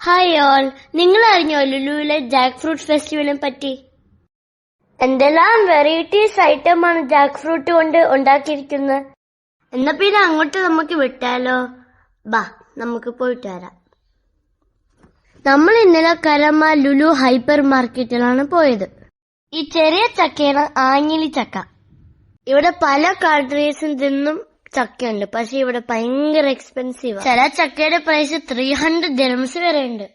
Hi all, നിങ്ങൾ അറിഞ്ഞോ ലുലുവിലെ Jack fruit ഫെസ്റ്റിവലിനെ പറ്റി? എന്തെല്ലാം വെറൈറ്റീസ് ഐറ്റമാണ് ജാക്ക് ഫ്രൂട്ട് കൊണ്ട് ഉണ്ടാക്കിയിരിക്കുന്നത്. എന്നാ പിന്നെ അങ്ങോട്ട് നമുക്ക് വിട്ടാലോ? ബാ, നമുക്ക് പോയിട്ട് വരാം. നമ്മൾ ഇന്നലെ കരമ ലുലു ഹൈപ്പർ മാർക്കറ്റിലാണ് പോയത്. ഈ ചെറിയ ചക്കയാണ് ആഞ്ഞിലി ചക്ക. ഇവിടെ പല കൺട്രീസിൽ നിന്നും ചക്കയുണ്ട്, പക്ഷെ ഇവിടെ ഭയങ്കര എക്സ്പെൻസീവ്. ചില ചക്കയുടെ പ്രൈസ് 300 ദിർഹംസ് വരെ ഉണ്ട്.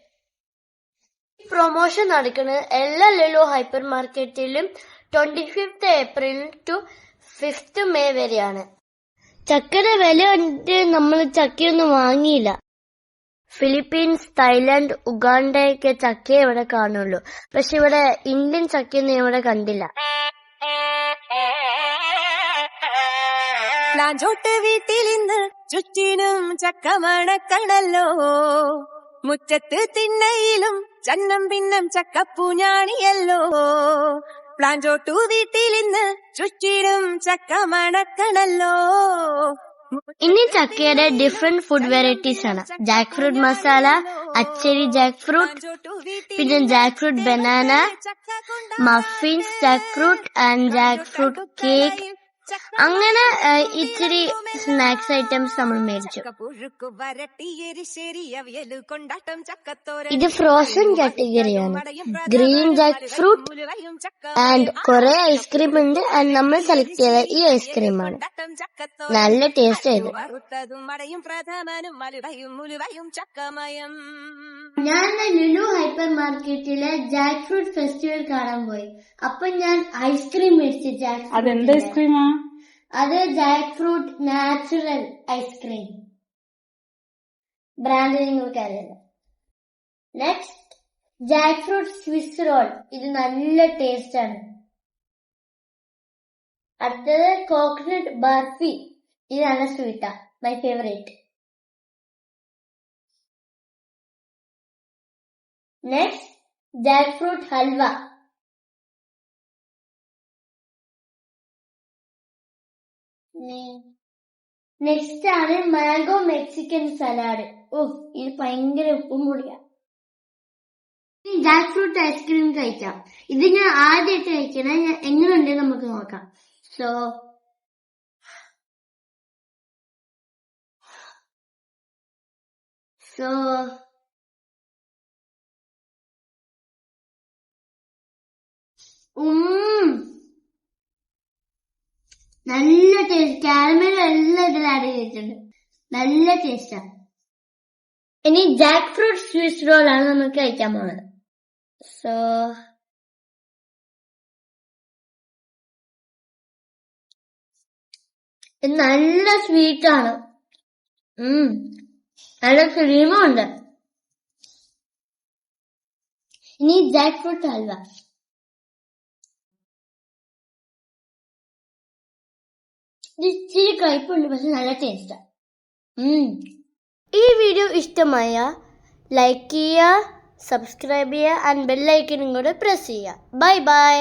പ്രൊമോഷൻ നടക്കുന്നത് എല്ലാ ലുലു ഹൈപ്പർ മാർക്കറ്റിലും 25th April to 5th May വരെയാണ്. ചക്കയുടെ വില കണ്ടിട്ട് നമ്മൾ ചക്കയൊന്നും വാങ്ങിയില്ല. ഫിലിപ്പീൻസ്, തായ്ലാന്റ്, ഉഗാണ്ടയൊക്കെ ചക്കയെ ഇവിടെ കാണുള്ളൂ, പക്ഷെ ഇവിടെ ഇന്ത്യൻ ചക്കയൊന്നും ഇവിടെ കണ്ടില്ല. പ്ലാഞ്ചോട്ട് വീട്ടിലിന്ന് ചുറ്റിനും ചക്ക മണക്കണല്ലോ, മുറ്റത്ത് തിണ്ണയിലും ചന്നം പിന്നം ചക്കപ്പൂഞ്ഞാണിയല്ലോ. പ്ലാഞ്ചോട്ടു വീട്ടിലിന്ന് ചുറ്റിനും ചക്ക മണക്കണല്ലോ. ഇനി ചക്കയുടെ ഡിഫറെന്റ് ഫുഡ് വെറൈറ്റീസ് ആണ്. Jackfruit masala, achari jackfruit, പിന്നെ jackfruit banana, muffins jackfruit and jackfruit cake. അങ്ങനെ ഇച്ചിരി സ്നാക്സ് ഐറ്റംസ് നമ്മൾ മേടിച്ചു. ഇത് ഫ്രോസൺ കാറ്റഗറിയാണ്. ഗ്രീൻ ജാക്ക് ഫ്രൂട്ട് ആൻഡ് കുറെ ഐസ്ക്രീം ഉണ്ട്. ആൻഡ് നമ്മൾ സെലക്ട് ചെയ്ത ഈ ഐസ്ക്രീമാണ്. നല്ല ടേസ്റ്റ് ആയത്. ഞാൻ ലുലു ഹൈപ്പർ മാർക്കറ്റിലെ ജാക്ക് ഫ്രൂട്ട് ഫെസ്റ്റിവൽ കാണാൻ പോയി. അപ്പൊ ഞാൻ ഐസ്ക്രീം മേടിച്ചു. അതെന്ത് ഐസ്ക്രീമാ? അത് jackfruit natural ice cream brand നിങ്ങൾക്ക് അറിയാം. Next jackfruit Swiss roll. ഇത് നല്ല ടേസ്റ്റ് ആണ്. അടുത്തത് കോക്കനട്ട് ബർഫി. ഇത് നല്ല സ്വീറ്റാ, my favourite. Next jackfruit halwa. Next ആണ് മാംഗോ മെക്സിക്കൻ സലാഡ്. ഇത് ഭയങ്കര ഉപ്പും കൂടിയാ. ജാക്ക് ഫ്രൂട്ട് ഐസ്ക്രീം കഴിക്കാം. ഇത് ഞാൻ ആദ്യമായിട്ട് കഴിക്കണേ. എങ്ങനെയുണ്ട് നമുക്ക് നോക്കാം. നല്ല ടേസ്റ്റ്. കാരമൽ എല്ലാം ഇതിൽ ആഡ് ചെയ്തിട്ടുണ്ട്. നല്ല ടേസ്റ്റാ. ഇനി ജാക്ക് ഫ്രൂട്ട് സ്വിസ് റോൾ ആണ് നമുക്ക് കഴിക്കാൻ പോകുന്നത്. ഇത് നല്ല സ്വീറ്റാണ്. നല്ല ക്രീമും ഉണ്ട്. ഇനി ജാക്ക് ഫ്രൂട്ട് ഹൽവ. ഇച്ചിരി കയ്പുണ്ട്, പക്ഷെ നല്ല ടേസ്റ്റാ. ഈ വീഡിയോ ഇഷ്ടമായ ലൈക്ക് ചെയ്യുക, സബ്സ്ക്രൈബ് ചെയ്യുക ആൻഡ് ബെല്ലൈക്കനും കൂടെ പ്രസ് ചെയ്യുക. Bye bye.